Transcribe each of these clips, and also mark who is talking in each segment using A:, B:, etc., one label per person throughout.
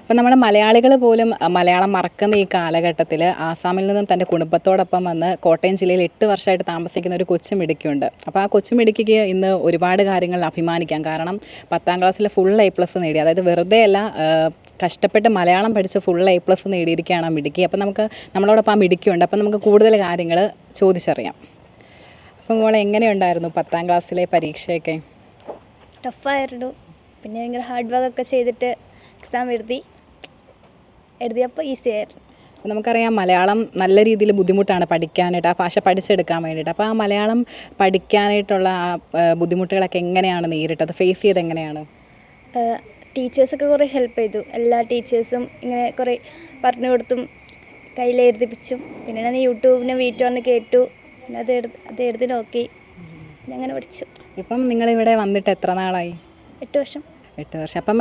A: അപ്പം നമ്മൾ മലയാളികൾ പോലും മലയാളം മറക്കുന്ന ഈ കാലഘട്ടത്തിൽ ആസാമിൽ നിന്നും തൻ്റെ കുടുംബത്തോടൊപ്പം വന്ന് കോട്ടയം ജില്ലയിൽ 8 വർഷമായിട്ട് താമസിക്കുന്ന ഒരു കൊച്ചുമിടുക്കിയുണ്ട്. അപ്പോൾ ആ കൊച്ചുമിടുക്കിക്ക് ഇന്ന് ഒരുപാട് കാര്യങ്ങൾ അഭിമാനിക്കാം. കാരണം 10ാം ക്ലാസ്സിൽ ഫുൾ A+ നേടി. അതായത് വെറുതെ അല്ല, കഷ്ടപ്പെട്ട് മലയാളം പഠിച്ച് ഫുൾ A+ നേടിയിരിക്കുകയാണ് ആ മിടുക്കി. അപ്പം നമുക്ക് നമ്മളോടൊപ്പം ആ മിടുക്കിയുണ്ട്. അപ്പം നമുക്ക് കൂടുതൽ കാര്യങ്ങൾ ചോദിച്ചറിയാം. അപ്പം മോളെ എങ്ങനെയുണ്ടായിരുന്നു 10ാം ക്ലാസ്സിലെ പരീക്ഷയൊക്കെ?
B: ടഫായിരുന്നു. പിന്നെ ഭയങ്കര ഹാർഡ് വർക്കൊക്കെ ചെയ്തിട്ട് എക്സാം എഴുതിയപ്പോൾ ഈസി ആയിരുന്നു.
A: അപ്പോൾ നമുക്കറിയാം മലയാളം നല്ല രീതിയിൽ ബുദ്ധിമുട്ടാണ് പഠിക്കാനായിട്ട്, ആ ഭാഷ പഠിച്ചെടുക്കാൻ വേണ്ടിയിട്ട്. അപ്പോൾ ആ മലയാളം പഠിക്കാനായിട്ടുള്ള ആ ബുദ്ധിമുട്ടുകളൊക്കെ എങ്ങനെയാണ് നേരിട്ടത്, ഫേസ് ചെയ്ത് എങ്ങനെയാണ്?
B: ടീച്ചേഴ്സൊക്കെ കുറേ ഹെൽപ്പ് ചെയ്തു. എല്ലാ ടീച്ചേഴ്സും ഇങ്ങനെ കുറേ പറഞ്ഞു കൊടുത്തും കയ്യിലെഴുതിപ്പിച്ചും. പിന്നെ ഞാൻ യൂട്യൂബിന് വീട്ടിൽ വന്ന് കേട്ടു. പിന്നെ അത് എഴുതി നോക്കി. പിന്നെ അങ്ങനെ പഠിച്ചു.
A: ഇപ്പം നിങ്ങളിവിടെ വന്നിട്ട് എത്ര നാളായി?
B: 8 വർഷം.
A: 8 വർഷം. അപ്പം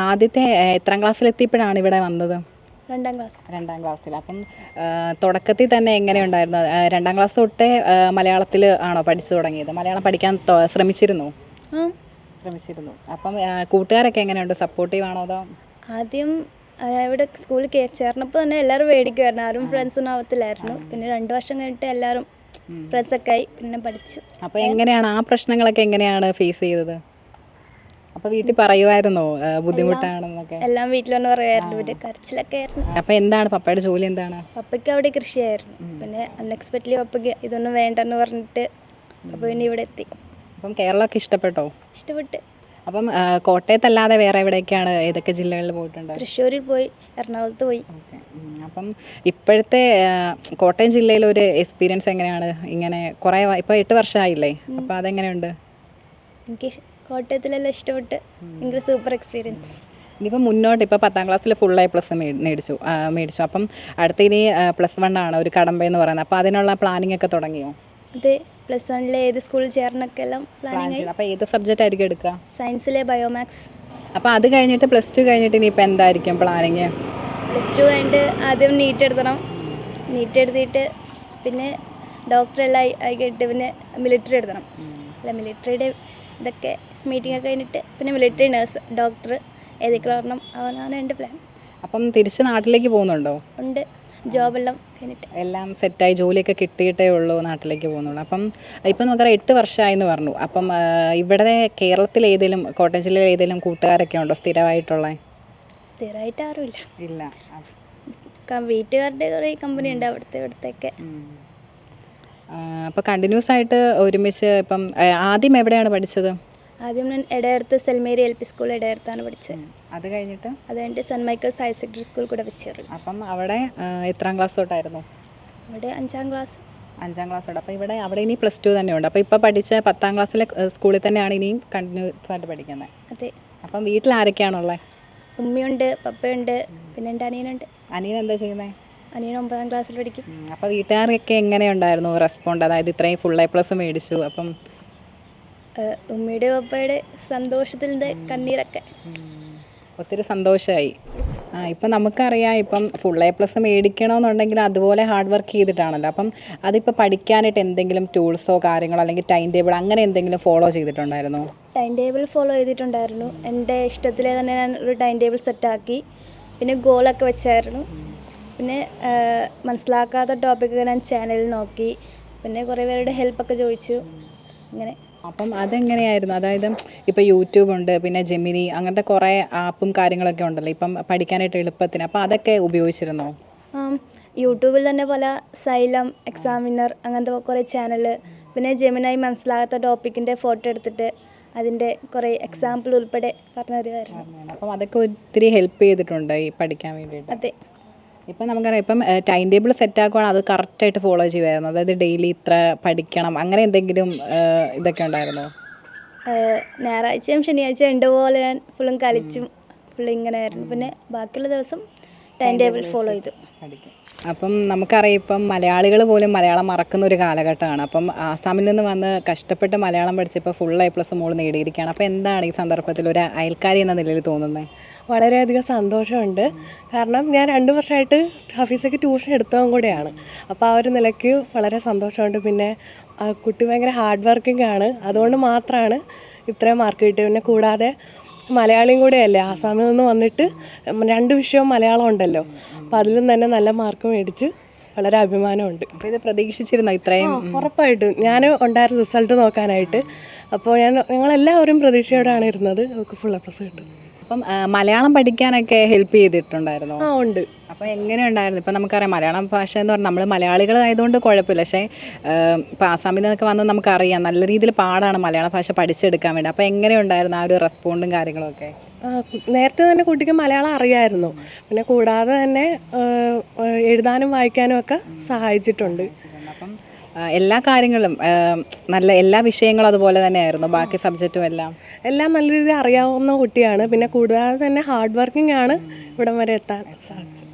A: ആദ്യത്തെ എത്രാം ക്ലാസ്സിലെത്തിയപ്പോഴാണ് ഇവിടെ വന്നത്?
B: 2ാം ക്ലാസ്.
A: 2ാം ക്ലാസ്സിൽ. അപ്പം തുടക്കത്തിൽ തന്നെ എങ്ങനെയുണ്ടായിരുന്നു? 2ാം ക്ലാസ് തൊട്ടേ മലയാളത്തിൽ ആണോ പഠിച്ചു തുടങ്ങിയത്? മലയാളം പഠിക്കാൻ ശ്രമിച്ചിരുന്നു? ശ്രമിച്ചിരുന്നു. അപ്പം കൂട്ടുകാരൊക്കെ എങ്ങനെയുണ്ട്? സപ്പോർട്ടീവ് ആണോ അതോ?
B: ആദ്യം ഇവിടെ സ്കൂളിൽ ചേർന്നപ്പോൾ തന്നെ എല്ലാവരും മേടിക്കുമായിരുന്നു. ആരും ഫ്രണ്ട്സൊന്നും ആവത്തില്ലായിരുന്നു. പിന്നെ 2 വർഷം കഴിഞ്ഞിട്ട് എല്ലാവരും ഫ്രണ്ട്സൊക്കെ ആയി. പിന്നെ പഠിച്ചു. അപ്പോൾ
A: എങ്ങനെയാണ് ആ പ്രശ്നങ്ങളൊക്കെ എങ്ങനെയാണ് ഫേസ് ചെയ്തത്? അപ്പോൾ വീട്ടിൽ പറയുമായിരുന്നോ ബുദ്ധിമുട്ടാണെന്നൊക്കെ?
B: എല്ലാം വീട്ടിൽ വന്ന് പറയുമായിരുന്നു. പിന്നെ കരച്ചിലൊക്കെ ആയിരുന്നു.
A: അപ്പോൾ എന്താണ് പപ്പയുടെ ജോലി? എന്താണ്?
B: പപ്പയ്ക്ക് അവിടെ കൃഷിയായിരുന്നു. പിന്നെ അൺഎക്സ്പെക്റ്റഡ്ലി പപ്പയ്ക്ക് ഇതൊന്നും വേണ്ടെന്ന് പറഞ്ഞിട്ട് അപ്പോൾ പിന്നെ ഇവിടെ എത്തി.
A: അപ്പം കേരളമൊക്കെ ഇഷ്ടപ്പെട്ടോ?
B: ഇഷ്ടപ്പെട്ട്.
A: അപ്പം കോട്ടയത്തല്ലാതെ വേറെ എവിടേക്കാണ്, ഏതൊക്കെ ജില്ലകളിൽ പോയിട്ടുണ്ട്?
B: തൃശ്ശൂരിൽ പോയി, എറണാകുളത്ത് പോയി.
A: അപ്പം ഇപ്പോഴത്തെ കോട്ടയം ജില്ലയിലൊരു എക്സ്പീരിയൻസ് എങ്ങനെയാണ്? ഇങ്ങനെ കുറേ ഇപ്പോൾ 8 വർഷമായില്ലേ, അപ്പോൾ അതെങ്ങനെയുണ്ട്?
B: എനിക്ക് കോട്ടയത്തിലെല്ലാം ഇഷ്ടപ്പെട്ട്. എനിക്ക് സൂപ്പർ എക്സ്പീരിയൻസ്.
A: ഇനിയിപ്പോൾ മുന്നോട്ട് ഇപ്പോൾ 10ാം ക്ലാസ്സിൽ ഫുൾ A+ മേടിച്ചു. അപ്പം അടുത്ത ഇനി +1 ആണ് ഒരു കടമ്പയെന്ന് പറയുന്നത്. അപ്പോൾ അതിനുള്ള പ്ലാനിങ് ഒക്കെ തുടങ്ങിയോ?
B: അതെ, +1 ഏത് സ്കൂളിൽ ചേർന്നൊക്കെ എല്ലാം പ്ലാനിങ് ആയി.
A: അപ്പോൾ ഏത് സബ്ജക്റ്റ് ആയിരിക്കും എടുക്കുക?
B: സയൻസിലെ ബയോമാക്സ്.
A: അപ്പോൾ അത് കഴിഞ്ഞിട്ട് +2 കഴിഞ്ഞിട്ട് ഇനിയിപ്പോൾ എന്തായിരിക്കും പ്ലാനിങ്?
B: +2 കഴിഞ്ഞിട്ട് ആദ്യം നീറ്റ് എഴുതണം. നീറ്റ് എഴുതിയിട്ട് പിന്നെ ഡോക്ടറെല്ലാം ആയി കഴിഞ്ഞിട്ട് പിന്നെ മിലിറ്ററി എഴുതണം. അല്ല, മിലിറ്ററിയുടെ ഇതൊക്കെ മീറ്റിംഗ് ഒക്കെ കഴിഞ്ഞിട്ട് പിന്നെ മിലിറ്ററി നഴ്സ്, ഡോക്ടർ ഏതൊക്കെ വരണം, അതാണ് എൻ്റെ പ്ലാൻ.
A: അപ്പം തിരിച്ച് നാട്ടിലേക്ക് പോകുന്നുണ്ടോ?
B: ഉണ്ട്. ജോബെല്ലാം കഴിഞ്ഞിട്ട്
A: എല്ലാം സെറ്റായി, ജോലിയൊക്കെ കിട്ടിയിട്ടേ ഉള്ളൂ നാട്ടിലേക്ക് പോകുന്നുള്ളൂ. അപ്പം ഇപ്പം നമുക്കറിയാം 8 വർഷമായെന്ന് പറഞ്ഞു. അപ്പം ഇവിടെ കേരളത്തിൽ ഏതെങ്കിലും, കോട്ടയം ജില്ലയിൽ ഏതെങ്കിലും കൂട്ടുകാരൊക്കെ ഉണ്ടോ സ്ഥിരമായിട്ടുള്ള?
B: സ്ഥിരമായിട്ട് ആരുമില്ല.
A: ഇല്ല.
B: വീട്ടുകാരുടെ കുറേ കമ്പനി ഉണ്ട് ഇവിടത്തേക്ക്.
A: അപ്പോൾ കണ്ടിന്യൂസ് ആയിട്ട് ഒരുമിച്ച് ഇപ്പം ആദ്യം എവിടെയാണ് പഠിച്ചത്?
B: ആദ്യം ഞാൻ എടയർത്ത് സെൽമേരി LP സ്കൂൾ എടയർത്താണ് പഠിച്ചത്.
A: അത് കഴിഞ്ഞിട്ട്
B: Saint Michael's higher secondary school കൂടെ വെച്ചേറി.
A: അപ്പം അവിടെ എത്രാം ക്ലാസ് തൊട്ടായിരുന്നു?
B: അവിടെ 5ാം ക്ലാസ്.
A: 5ാം ക്ലാസ് തൊട്ട്. അപ്പോൾ അവിടെ ഇനി +2 തന്നെയുണ്ട്. അപ്പോൾ ഇപ്പോൾ പഠിച്ച 10ാം ക്ലാസ്സിലെ സ്കൂളിൽ തന്നെയാണ് ഇനിയും കണ്ടിന്യൂസ് ആയിട്ട് പഠിക്കുന്നത്?
B: അതെ.
A: അപ്പം വീട്ടിൽ ആരൊക്കെയാണുള്ളത്?
B: ഉമ്മയുണ്ട്, പപ്പയുണ്ട്, പിന്നെ എൻ്റെ അനിയനുണ്ട്.
A: അനിയൻ എന്താ ചെയ്യുന്നത്?
B: അനിയൻ 9ാം ക്ലാസ്സിൽ പഠിക്കും.
A: അപ്പോൾ വീട്ടുകാരൊക്കെ എങ്ങനെയുണ്ടായിരുന്നു റെസ്പോണ്ട്? അതായത് ഇത്രയും ഫുൾ A+ മേടിച്ചു. അപ്പം
B: ഉമ്മയുടെ പപ്പയുടെ സന്തോഷത്തിൻ്റെ കണ്ണീരൊക്കെ.
A: ഒത്തിരി സന്തോഷമായി. ഇപ്പം നമുക്കറിയാം, ഇപ്പം ഫുൾ A+ മേടിക്കണമെന്നുണ്ടെങ്കിൽ അതുപോലെ ഹാർഡ് വർക്ക് ചെയ്തിട്ടാണല്ലോ. അപ്പം അതിപ്പോൾ പഠിക്കാനായിട്ട് എന്തെങ്കിലും ടൂൾസോ കാര്യങ്ങളോ അല്ലെങ്കിൽ ടൈം ടേബിൾ അങ്ങനെ എന്തെങ്കിലും ഫോളോ ചെയ്തിട്ടുണ്ടായിരുന്നോ?
B: ടൈം ടേബിൾ ഫോളോ ചെയ്തിട്ടുണ്ടായിരുന്നു. എൻ്റെ ഇഷ്ടത്തിൽ തന്നെ ഞാൻ ഒരു ടൈം ടേബിൾ സെറ്റാക്കി. പിന്നെ ഗോളൊക്കെ വെച്ചായിരുന്നു. പിന്നെ മനസ്സിലാക്കാത്ത ടോപ്പിക്കൊക്കെ ഞാൻ ചാനലിൽ നോക്കി. പിന്നെ കുറേ പേരുടെ ഹെൽപ്പൊക്കെ ചോദിച്ചു. അങ്ങനെ.
A: അപ്പം അതെങ്ങനെയായിരുന്നു? അതായത് ഇപ്പോൾ യൂട്യൂബ് ഉണ്ട്, പിന്നെ ജെമിനി, അങ്ങനത്തെ കുറേ ആപ്പും കാര്യങ്ങളൊക്കെ ഉണ്ടല്ലോ ഇപ്പം പഠിക്കാനായിട്ട് എളുപ്പത്തിന്. അപ്പോൾ അതൊക്കെ ഉപയോഗിച്ചിരുന്നോ?
B: യൂട്യൂബിൽ തന്നെ പല സൈലം, എക്സാമിനർ അങ്ങനത്തെ കുറേ ചാനൽ, പിന്നെ ജെമിനായി മനസ്സിലാകാത്ത ടോപ്പിക്കിൻ്റെ ഫോട്ടോ എടുത്തിട്ട് അതിൻ്റെ കുറേ എക്സാമ്പിൾ ഉൾപ്പെടെ പറഞ്ഞു തരുമായിരുന്നു.
A: അപ്പം അതൊക്കെ ഒത്തിരി ഹെൽപ്പ് ചെയ്തിട്ടുണ്ട് ഈ പഠിക്കാൻ വേണ്ടിയിട്ട്.
B: അതെ.
A: ഇപ്പം നമുക്കറിയാം, ഇപ്പം ടൈം ടേബിൾ സെറ്റാക്കുവാണ്, അത് കറക്റ്റായിട്ട് ഫോളോ ചെയ്യുമായിരുന്നു? അതായത് ഡെയിലി ഇത്ര പഠിക്കണം അങ്ങനെ എന്തെങ്കിലും ഇതൊക്കെ ഉണ്ടായിരുന്നോ?
B: ഞായറാഴ്ചയും ശനിയാഴ്ചയും ഉണ്ട് പോലെ ഞാൻ ഫുള്ളും കളിച്ചും ഫുള്ളും ഇങ്ങനെ ആയിരുന്നു. പിന്നെ ബാക്കിയുള്ള ദിവസം ടൈം ടേബിൾ ഫോളോ ചെയ്തു
A: പഠിക്കും. അപ്പം നമുക്കറിയാം, ഇപ്പം മലയാളികൾ പോലും മലയാളം മറക്കുന്ന ഒരു കാലഘട്ടമാണ്. അപ്പം ആസാമിൽ നിന്ന് വന്ന് കഷ്ടപ്പെട്ട് മലയാളം പഠിച്ചപ്പോൾ ഫുൾ A+ മോൾ നേടിയിരിക്കുകയാണ്. അപ്പോൾ എന്താണ് ഈ സന്ദർഭത്തിൽ ഒരു അയൽക്കാരി എന്ന നിലയിൽ തോന്നുന്നത്?
C: വളരെയധികം സന്തോഷമുണ്ട്. കാരണം ഞാൻ 2 വർഷമായിട്ട് ഹഫീസയ്ക്ക് ട്യൂഷൻ എടുത്തതും കൂടെയാണ്. അപ്പോൾ ആ ഒരു നിലയ്ക്ക് വളരെ സന്തോഷമുണ്ട്. പിന്നെ കുട്ടി ഭയങ്കര ഹാർഡ് വർക്കിംഗ് ആണ്. അതുകൊണ്ട് മാത്രമാണ് ഇത്രയും മാർക്ക് കിട്ടിയത്. പിന്നെ കൂടാതെ മലയാളിയും കൂടെ അല്ലേ, ആസാമിൽ നിന്ന് വന്നിട്ട് 2 വിഷയവും മലയാളം ഉണ്ടല്ലോ, അപ്പോൾ അതിലും തന്നെ നല്ല മാർക്ക് മേടിച്ച് വളരെ അഭിമാനമുണ്ട്.
A: അപ്പോൾ ഇത് പ്രതീക്ഷിച്ചിരുന്നോ ഇത്രയും?
C: ഉറപ്പായിട്ടും ഞാൻ ഉണ്ടായിരുന്നു റിസൾട്ട് നോക്കാനായിട്ട്. അപ്പോൾ ഞങ്ങളെല്ലാവരും പ്രതീക്ഷയോടാണ് ഇരുന്നത് അവർക്ക് ഫുൾ A+ കിട്ടും.
A: അപ്പം മലയാളം പഠിക്കാനൊക്കെ ഹെൽപ്പ് ചെയ്തിട്ടുണ്ടായിരുന്നോ?
C: ഉണ്ട്.
A: അപ്പോൾ എങ്ങനെയുണ്ടായിരുന്നു? ഇപ്പം നമുക്കറിയാം മലയാളം ഭാഷ എന്ന് പറഞ്ഞാൽ നമ്മൾ മലയാളികളായതുകൊണ്ട് കുഴപ്പമില്ല, പക്ഷേ ഇപ്പോൾ ആസാമിൽ നിന്നൊക്കെ വന്ന് നമുക്കറിയാം നല്ല രീതിയിൽ പാടാണ് മലയാള ഭാഷ പഠിച്ചെടുക്കാൻ വേണ്ടി. അപ്പോൾ എങ്ങനെയുണ്ടായിരുന്നു ആ ഒരു റെസ്പോണ്ടും കാര്യങ്ങളൊക്കെ?
C: നേരത്തെ തന്നെ കുട്ടിക്ക് മലയാളം അറിയായിരുന്നു, പിന്നെ കൂടാതെ തന്നെ എഴുതാനും വായിക്കാനും ഒക്കെ സഹായിച്ചിട്ടുണ്ട്.
A: അപ്പം എല്ലാ കാര്യങ്ങളും നല്ല എല്ലാ വിഷയങ്ങളും അതുപോലെ തന്നെയായിരുന്നു, ബാക്കി സബ്ജക്റ്റും എല്ലാം
C: നല്ല രീതിയിൽ അറിയാവുന്ന കുട്ടിയാണ്. പിന്നെ കൂടാതെ തന്നെ ഹാർഡ് വർക്കിംഗ് ആണ് ഇവിടം വരെ എത്താൻ സാധിച്ചത്.